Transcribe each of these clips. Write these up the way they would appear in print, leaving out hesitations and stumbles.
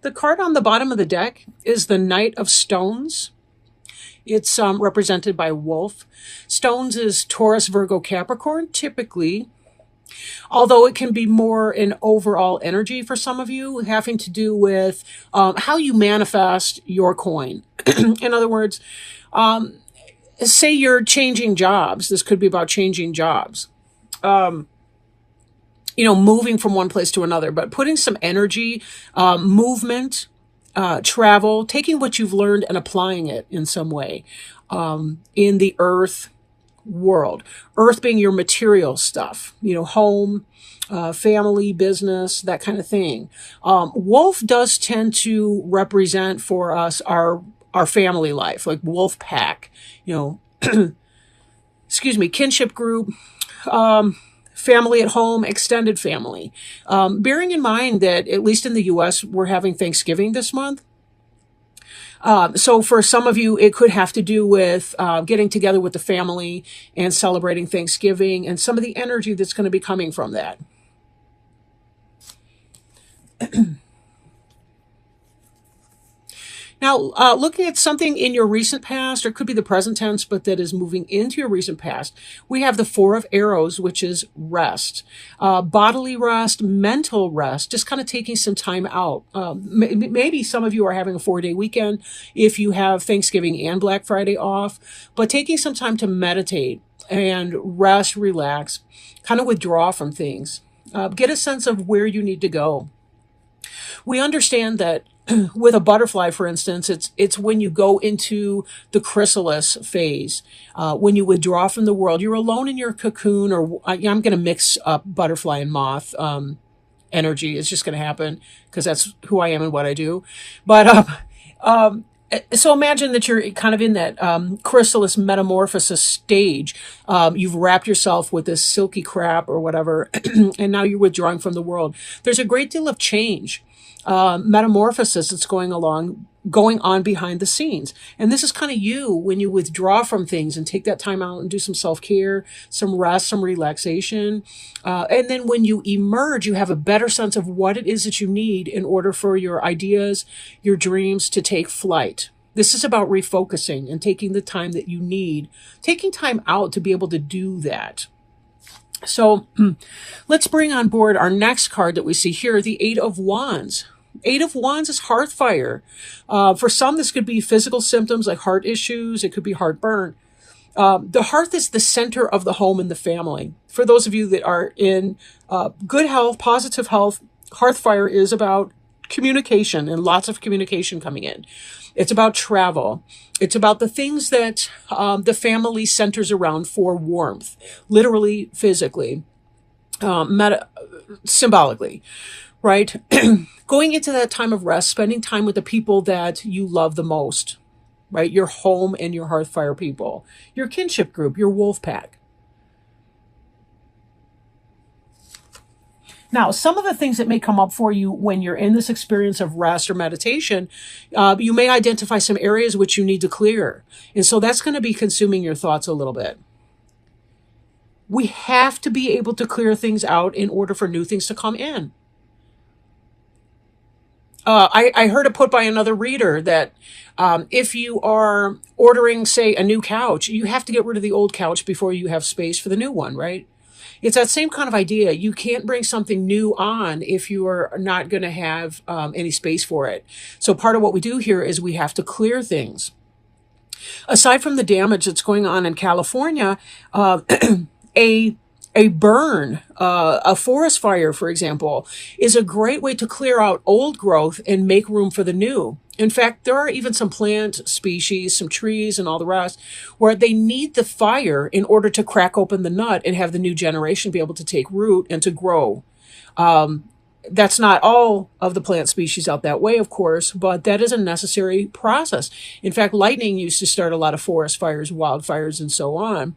The card on the bottom of the deck is the Knight of Stones. It's represented by Wolf. Stones is Taurus, Virgo, Capricorn, typically, although it can be more an overall energy for some of you, having to do with how you manifest your coin. In other words, say you're changing jobs. This could be about changing jobs. Moving from one place to another, but putting some energy, movement, travel, taking what you've learned and applying it in some way in the earth world. Earth being your material stuff, home, family, business, that kind of thing. Wolf does tend to represent for us our family life, like wolf pack, excuse me, kinship group, family at home, extended family. Bearing in mind that, at least in the US, we're having Thanksgiving this month. So for some of you, it could have to do with getting together with the family and celebrating Thanksgiving and some of the energy that's going to be coming from that. Now, looking at something in your recent past, or it could be the present tense, but that is moving into your recent past, we have the Four of Arrows, which is rest, bodily rest, mental rest, just kind of taking some time out. Maybe some of you are having a 4-day weekend if you have Thanksgiving and Black Friday off, but taking some time to meditate and rest, relax, kind of withdraw from things. Get a sense of where you need to go. We understand that with a butterfly, for instance, it's when you go into the chrysalis phase, when you withdraw from the world, you're alone in your cocoon, or I'm going to mix up butterfly and moth energy. It's just going to happen because that's who I am and what I do. But so imagine that you're kind of in that chrysalis metamorphosis stage. You've wrapped yourself with this silky crap or whatever, and now you're withdrawing from the world. There's a great deal of change. Metamorphosis that's going on behind the scenes. And this is kind of you when you withdraw from things and take that time out and do some self-care, some rest, some relaxation. And then when you emerge, you have a better sense of what it is that you need in order for your ideas, your dreams to take flight. This is about refocusing and taking the time that you need, taking time out to be able to do that. So let's bring on board our next card that we see here, the Eight of Wands. Eight of Wands is hearth fire. For some, this could be physical symptoms like heart issues. It could be heartburn. The hearth is the center of the home and the family. For those of you that are in good health, positive health, hearth fire is about communication and lots of communication coming in. It's about travel. It's about the things that the family centers around for warmth, literally, physically, symbolically, right? Going into that time of rest, spending time with the people that you love the most, right? Your home and your hearth fire people, your kinship group, your wolf pack. Now, some of the things that may come up for you when you're in this experience of rest or meditation, you may identify some areas which you need to clear. And so that's going to be consuming your thoughts a little bit. We have to be able to clear things out in order for new things to come in. I heard it put by another reader that if you are ordering, say, a new couch, you have to get rid of the old couch before you have space for the new one, right? It's that same kind of idea. You can't bring something new on if you are not going to have any space for it. So part of what we do here is we have to clear things. Aside from the damage that's going on in California, a burn, a forest fire, for example, is a great way to clear out old growth and make room for the new. In fact, there are even some plant species, some trees and all the rest, where they need the fire in order to crack open the nut and have the new generation be able to take root and to grow. That's not all of the plant species out that way, of course, but that is a necessary process. In fact, lightning used to start a lot of forest fires, wildfires, and so on.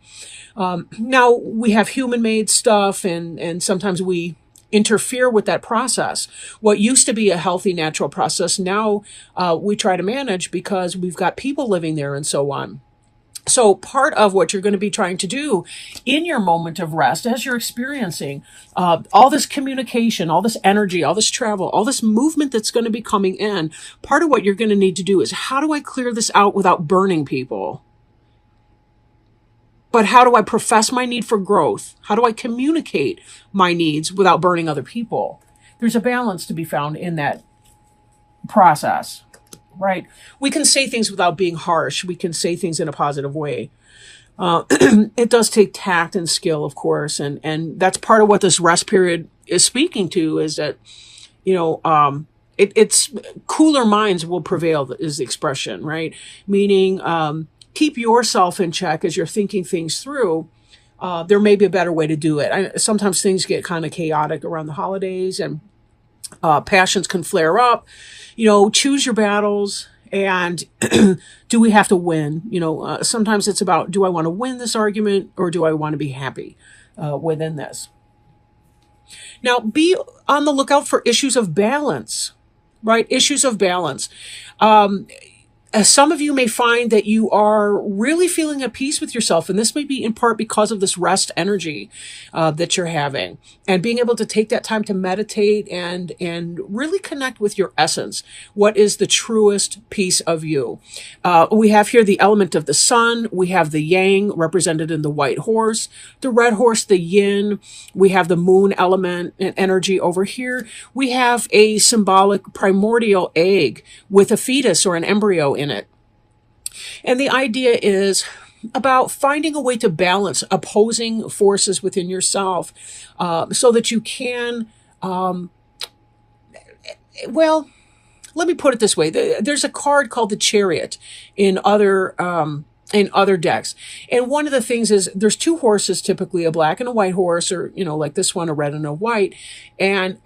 Now, we have human-made stuff, and sometimes we interfere with that process. What used to be a healthy, natural process, now we try to manage because we've got people living there and so on. So part of what you're going to be trying to do in your moment of rest, as you're experiencing all this communication, all this energy, all this travel, all this movement that's going to be coming in, part of what you're going to need to do is, how do I clear this out without burning people? But how do I profess my need for growth? How do I communicate my needs without burning other people? There's a balance to be found in that process. Right. We can say things without being harsh. We can say things in a positive way. It does take tact and skill, of course. And that's part of what this rest period is speaking to, is that, it's cooler minds will prevail is the expression, right? Meaning, keep yourself in check as you're thinking things through. There may be a better way to do it. Sometimes things get kind of chaotic around the holidays, and passions can flare up. Choose your battles. And do we have to win? Sometimes it's about, do I want to win this argument, or do I want to be happy within this? Now, be on the lookout for issues of balance, right? Issues of balance. Some of you may find that you are really feeling at peace with yourself, and this may be in part because of this rest energy that you're having, and being able to take that time to meditate and really connect with your essence. What is the truest piece of you? We have here the element of the sun. We have the yang represented in the white horse, the red horse, the yin. We have the moon element and energy over here. We have a symbolic primordial egg with a fetus or an embryo in it. And the idea is about finding a way to balance opposing forces within yourself, so that you can, let me put it this way. There's a card called the Chariot in other decks. And one of the things is, there's two horses, typically a black and a white horse, or, like this one, a red and a white. And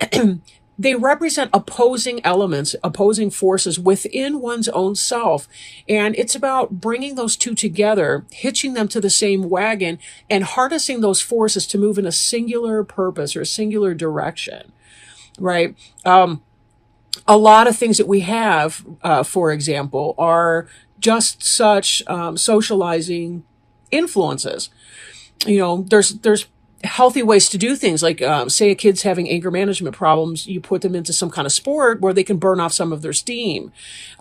they represent opposing elements, opposing forces within one's own self. And it's about bringing those two together, hitching them to the same wagon, and harnessing those forces to move in a singular purpose or a singular direction, right? A lot of things that we have, for example, are just such socializing influences. There's healthy ways to do things, like say a kid's having anger management problems, you put them into some kind of sport where they can burn off some of their steam.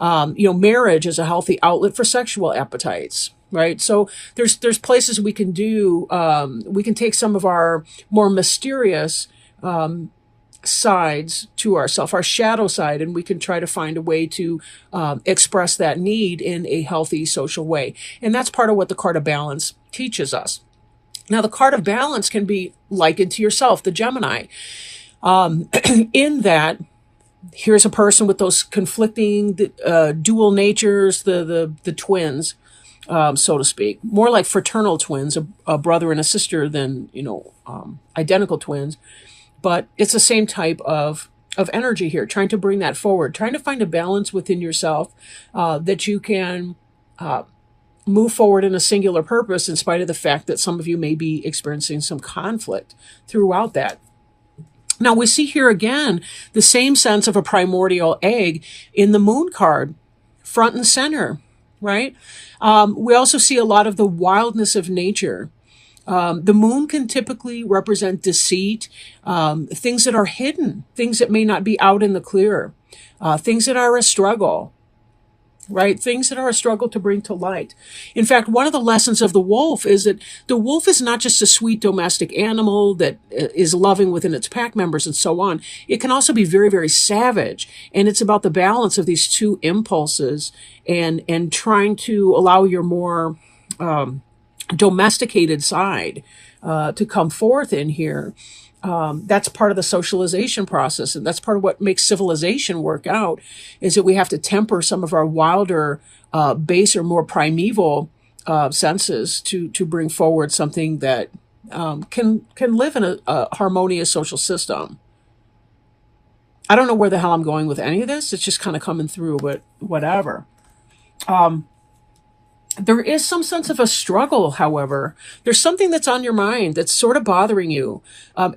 Marriage is a healthy outlet for sexual appetites, right? So there's places we can do, we can take some of our more mysterious sides to ourselves, our shadow side, and we can try to find a way to express that need in a healthy social way. And that's part of what the card of balance teaches us. Now, the card of balance can be likened to yourself, the Gemini, in that here's a person with those conflicting dual natures, the twins, so to speak, more like fraternal twins, a brother and a sister than, identical twins. But it's the same type of energy here, trying to bring that forward, trying to find a balance within yourself that you can move forward in a singular purpose, in spite of the fact that some of you may be experiencing some conflict throughout that. Now, we see here again the same sense of a primordial egg in the moon card, front and center, right? We also see a lot of the wildness of nature. The moon can typically represent deceit, things that are hidden, things that may not be out in the clear, things that are a struggle, right? Things that are a struggle to bring to light. In fact, one of the lessons of the wolf is that the wolf is not just a sweet domestic animal that is loving within its pack members and so on. It can also be very, very savage. And it's about the balance of these two impulses and trying to allow your more domesticated side to come forth in here. That's part of the socialization process, and that's part of what makes civilization work out, is that we have to temper some of our wilder, baser, more primeval senses to bring forward something that can live in a harmonious social system. I don't know where the hell I'm going with any of this. It's just kind of coming through, but whatever. There is some sense of a struggle, however. There's something that's on your mind that's sort of bothering you.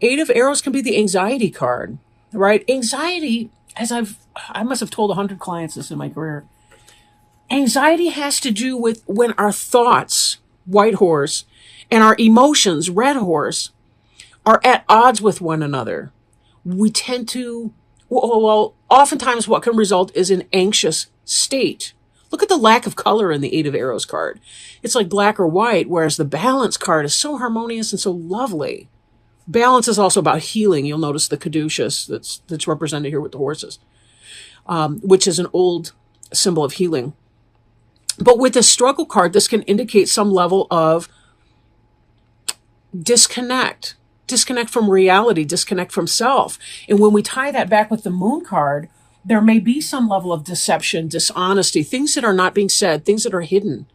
Eight of Arrows can be the anxiety card, right? Anxiety, as I must have told 100 clients this in my career. Anxiety has to do with when our thoughts white horse, and our emotions, red horse, are at odds with one another, we tend to, well, oftentimes what can result is an anxious state. Look at the lack of color in the Eight of Arrows card. It's like black or white, whereas the Balance card is so harmonious and so lovely. Balance is also about healing. You'll notice the caduceus that's represented here with the horses, which is an old symbol of healing. But with the Struggle card, this can indicate some level of disconnect from reality, disconnect from self. And when we tie that back with the Moon card, there may be some level of deception, dishonesty, things that are not being said, things that are hidden.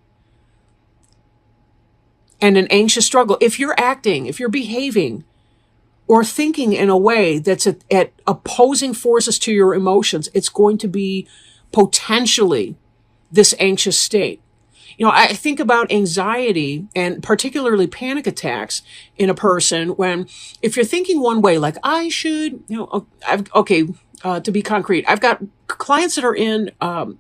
And an anxious struggle. If you're acting, if you're behaving, or thinking in a way that's at opposing forces to your emotions, it's going to be potentially this anxious state. You know, I think about anxiety and particularly panic attacks in a person when, if you're thinking one way, like I should, to be concrete, I've got clients that are in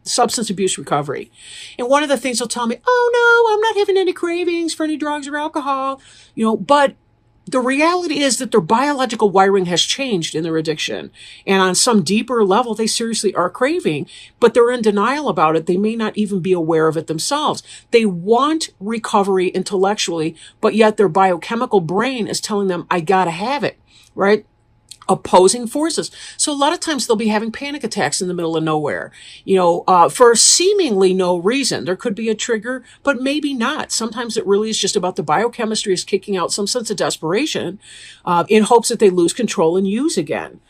substance abuse recovery. And one of the things they'll tell me, oh no, I'm not having any cravings for any drugs or alcohol, but the reality is that their biological wiring has changed in their addiction. And on some deeper level, they seriously are craving, but they're in denial about it. They may not even be aware of it themselves. They want recovery intellectually, but yet their biochemical brain is telling them, I gotta have it, right? Opposing forces. So a lot of times they'll be having panic attacks in the middle of nowhere, for seemingly no reason. There could be a trigger, but maybe not. Sometimes it really is just about the biochemistry is kicking out some sense of desperation in hopes that they lose control and use again.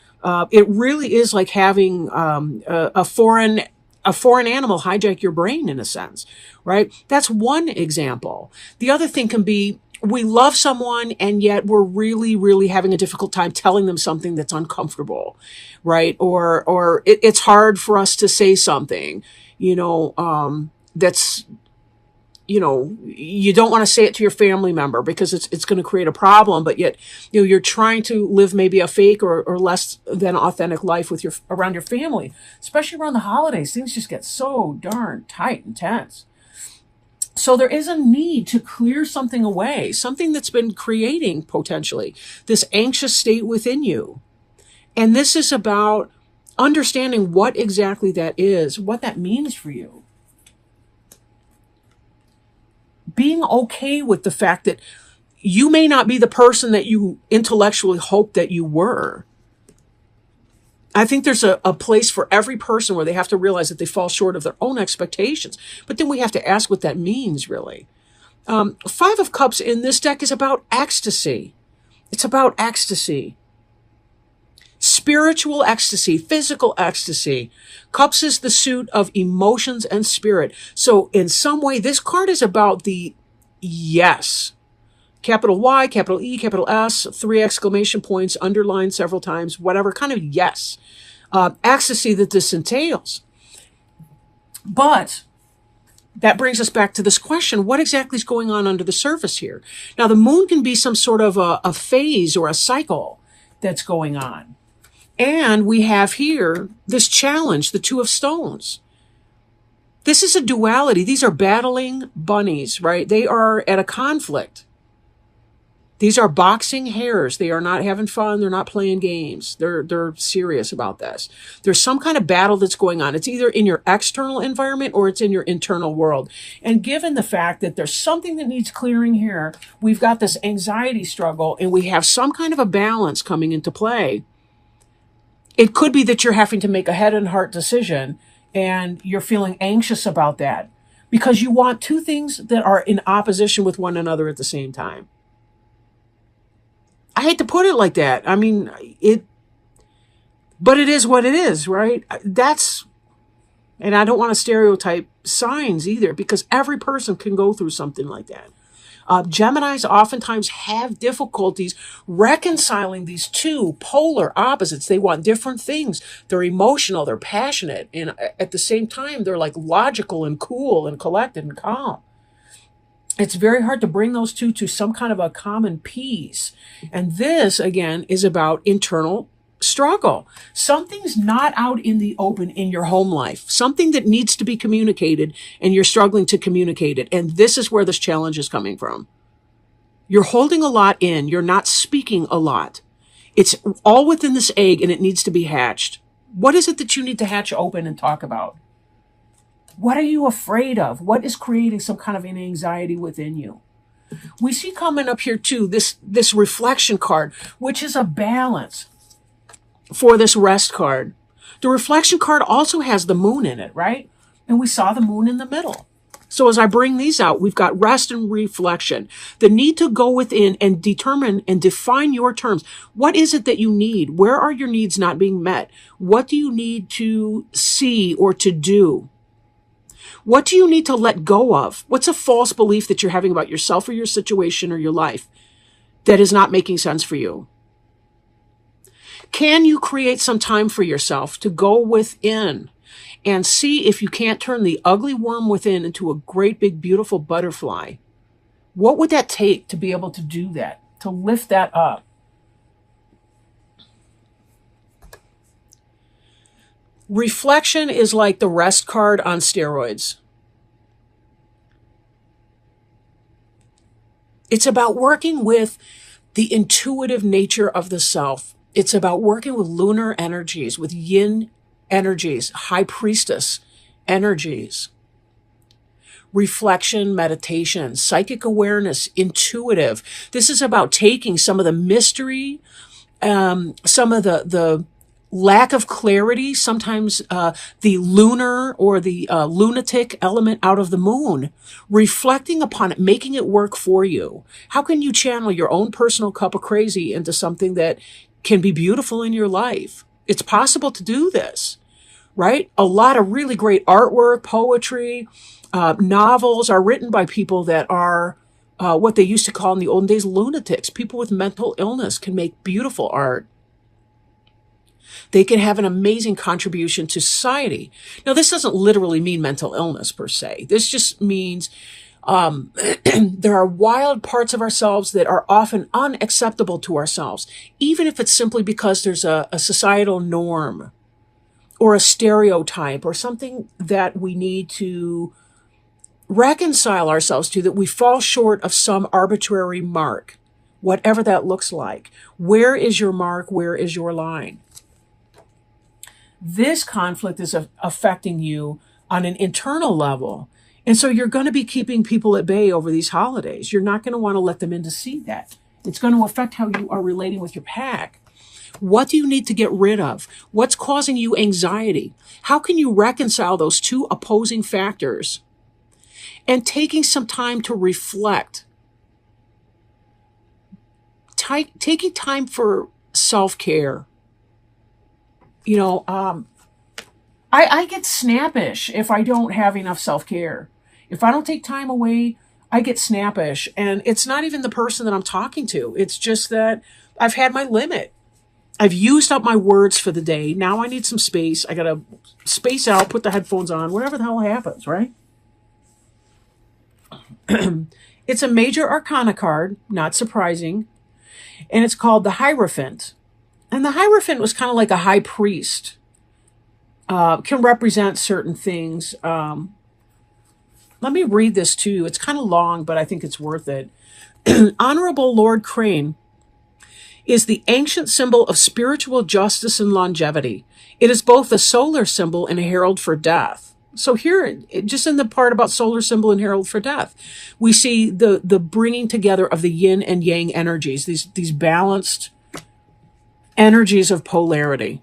It really is like having a foreign animal hijack your brain in a sense, right? That's one example. The other thing can be, we love someone and yet we're really, really having a difficult time telling them something that's uncomfortable, right? Or it's hard for us to say something, that's, you don't want to say it to your family member because it's going to create a problem, but yet, you're trying to live maybe a fake or less than authentic life with around your family, especially around the holidays. Things just get so darn tight and tense. So there is a need to clear something away, something that's been creating potentially this anxious state within you. And this is about understanding what exactly that is, what that means for you. Being okay with the fact that you may not be the person that you intellectually hoped that you were. I think there's a place for every person where they have to realize that they fall short of their own expectations. But then we have to ask what that means, really. Five of Cups in this deck is about ecstasy. It's about ecstasy. Spiritual ecstasy, physical ecstasy. Cups is the suit of emotions and spirit. So in some way, this card is about the yes. Capital Y, capital E, capital S, 3 exclamation points, underlined several times, whatever kind of yes. Ecstasy that this entails. But that brings us back to this question, what exactly is going on under the surface here? Now, the moon can be some sort of a phase or a cycle that's going on. And we have here this challenge, the Two of Stones. This is a duality. These are battling bunnies, right? They are at a conflict. These are boxing hares. They are not having fun. They're not playing games. They're serious about this. There's some kind of battle that's going on. It's either in your external environment or it's in your internal world. And given the fact that there's something that needs clearing here, we've got this anxiety struggle and we have some kind of a balance coming into play. It could be that you're having to make a head and heart decision and you're feeling anxious about that because you want two things that are in opposition with one another at the same time. I hate to put it like that. I mean, but it is what it is, right? And I don't want to stereotype signs either because every person can go through something like that. Geminis oftentimes have difficulties reconciling these two polar opposites. They want different things. They're emotional, they're passionate, and at the same time, they're like logical and cool and collected and calm. It's very hard to bring those two to some kind of a common peace. And this, again, is about internal struggle. Something's not out in the open in your home life, something that needs to be communicated, and you're struggling to communicate it. And this is where this challenge is coming from. You're holding a lot in. You're not speaking a lot. It's all within this egg, and it needs to be hatched. What is it that you need to hatch open and talk about? What are you afraid of? What is creating some kind of an anxiety within you? We see coming up here too, this reflection card, which is a balance for this rest card. The reflection card also has the moon in it, right? And we saw the moon in the middle. So as I bring these out, we've got rest and reflection. The need to go within and determine and define your terms. What is it that you need? Where are your needs not being met? What do you need to see or to do? What do you need to let go of? What's a false belief that you're having about yourself or your situation or your life that is not making sense for you? Can you create some time for yourself to go within and see if you can't turn the ugly worm within into a great big beautiful butterfly? What would that take to be able to do that, to lift that up? Reflection is like the rest card on steroids. It's about working with the intuitive nature of the self. It's about working with lunar energies, with yin energies, high priestess energies. Reflection, meditation, psychic awareness, intuitive. This is about taking some of the mystery, some of the lack of clarity, sometimes the lunar or the lunatic element out of the moon, reflecting upon it, making it work for you. How can you channel your own personal cup of crazy into something that can be beautiful in your life? It's possible to do this, right? A lot of really great artwork, poetry, novels are written by people that are what they used to call in the olden days lunatics. People with mental illness can make beautiful art. They can have an amazing contribution to society. Now, this doesn't literally mean mental illness per se. This just means there are wild parts of ourselves that are often unacceptable to ourselves, even if it's simply because there's a societal norm or a stereotype or something that we need to reconcile ourselves to, that we fall short of some arbitrary mark, whatever that looks like. Where is your mark? Where is your line? This conflict is affecting you on an internal level. And so you're going to be keeping people at bay over these holidays. You're not going to want to let them in to see that. It's going to affect how you are relating with your pack. What do you need to get rid of? What's causing you anxiety? How can you reconcile those two opposing factors? And taking some time to reflect. Taking time for self-care. You know, I get snappish if I don't have enough self-care. If I don't take time away, I get snappish. And it's not even the person that I'm talking to. It's just that I've had my limit. I've used up my words for the day. Now I need some space. I got to space out, put the headphones on, whatever the hell happens, right? It's a major arcana card, not surprising. And it's called the Hierophant. And the Hierophant was kind of like a high priest. Can represent certain things. Let me read this to you. It's kind of long, but I think it's worth it. Honorable Lord Crane is the ancient symbol of spiritual justice and longevity. It is both a solar symbol and a herald for death. So here, just in the part about solar symbol and herald for death, we see the bringing together of the yin and yang energies, these balanced energies of polarity,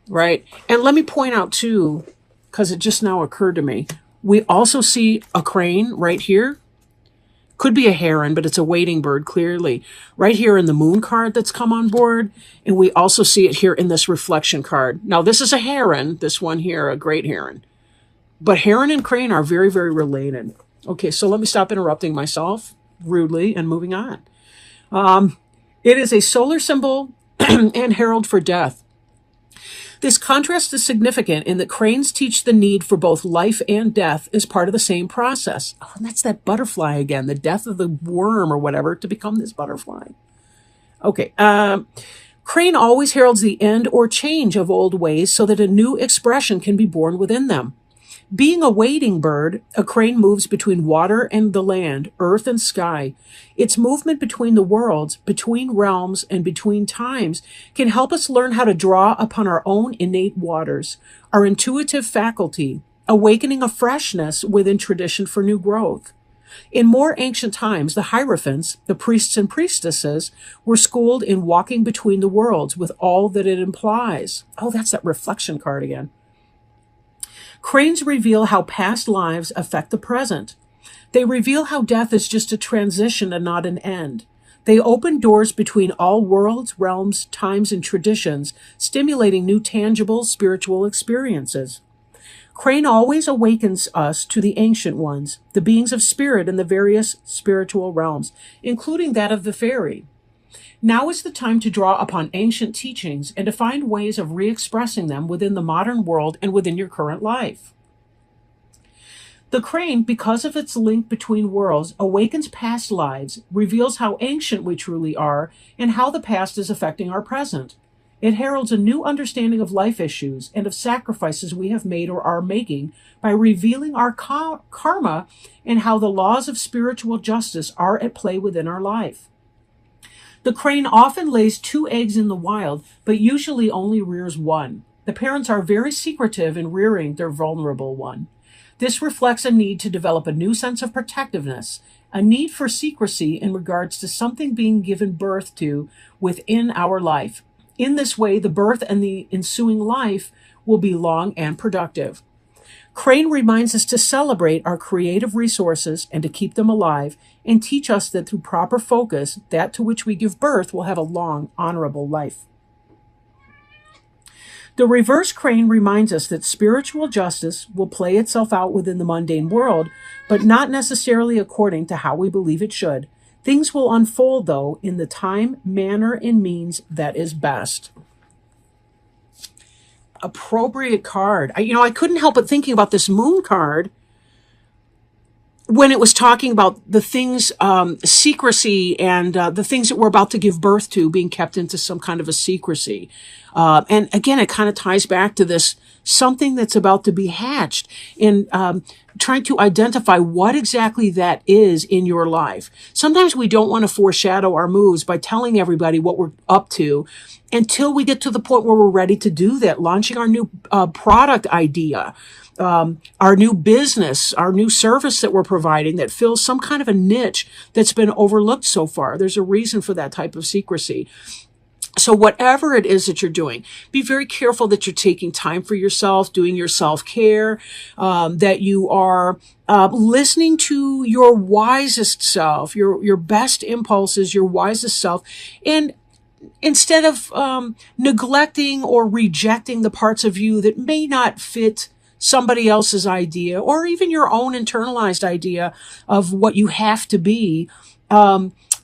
right? And let me point out too, because it just now occurred to me, we also see a crane right here. Could be a heron, but it's a wading bird, clearly. Right here in the moon card that's come on board. And we also see it here in this reflection card. Now, this is a heron, this one here, a great heron. But heron and crane are very, very related. Okay, so let me stop interrupting myself rudely and moving on. It is a solar symbol and herald for death. This contrast is significant in that cranes teach the need for both life and death as part of the same process. Oh, and that's that butterfly again, the death of the worm or whatever to become this butterfly. Okay. Crane always heralds the end or change of old ways so that a new expression can be born within them. Being a wading bird, a crane moves between water and the land, earth and sky. Its movement between the worlds, between realms, and between times can help us learn how to draw upon our own innate waters, our intuitive faculty, awakening a freshness within tradition for new growth. In more ancient times, the Hierophants, the priests and priestesses, were schooled in walking between the worlds with all that it implies. Oh, that's that reflection card again. Cranes reveal how past lives affect the present. They reveal how death is just a transition and not an end. They open doors between all worlds, realms, times, and traditions, stimulating new tangible spiritual experiences. Crane always awakens us to the ancient ones, the beings of spirit in the various spiritual realms, including that of the fairy. Now is the time to draw upon ancient teachings and to find ways of re-expressing them within the modern world and within your current life. The crane, because of its link between worlds, awakens past lives, reveals how ancient we truly are, and how the past is affecting our present. It heralds a new understanding of life issues and of sacrifices we have made or are making by revealing our karma and how the laws of spiritual justice are at play within our life. The crane often lays 2 eggs in the wild, but usually only rears one. The parents are very secretive in rearing their vulnerable one. This reflects a need to develop a new sense of protectiveness, a need for secrecy in regards to something being given birth to within our life. In this way, the birth and the ensuing life will be long and productive. Crane reminds us to celebrate our creative resources and to keep them alive, and teach us that through proper focus, that to which we give birth will have a long, honorable life. The reverse crane reminds us that spiritual justice will play itself out within the mundane world, but not necessarily according to how we believe it should. Things will unfold, though, in the time, manner, and means that is best. Appropriate card. I couldn't help but thinking about this moon card when it was talking about the things, secrecy, and the things that we're about to give birth to being kept into some kind of a secrecy. And again, it kind of ties back to this something that's about to be hatched, and trying to identify what exactly that is in your life. Sometimes we don't want to foreshadow our moves by telling everybody what we're up to until we get to the point where we're ready to do that, launching our new product idea, our new business, our new service that we're providing that fills some kind of a niche that's been overlooked so far. There's a reason for that type of secrecy. So whatever it is that you're doing, be very careful that you're taking time for yourself, doing your self-care, that you are listening to your wisest self, your best impulses, your wisest self, and instead of neglecting or rejecting the parts of you that may not fit somebody else's idea or even your own internalized idea of what you have to be,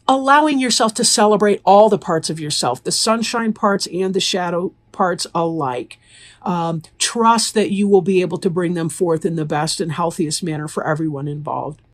allowing yourself to celebrate all the parts of yourself, the sunshine parts and the shadow parts alike. Trust that you will be able to bring them forth in the best and healthiest manner for everyone involved.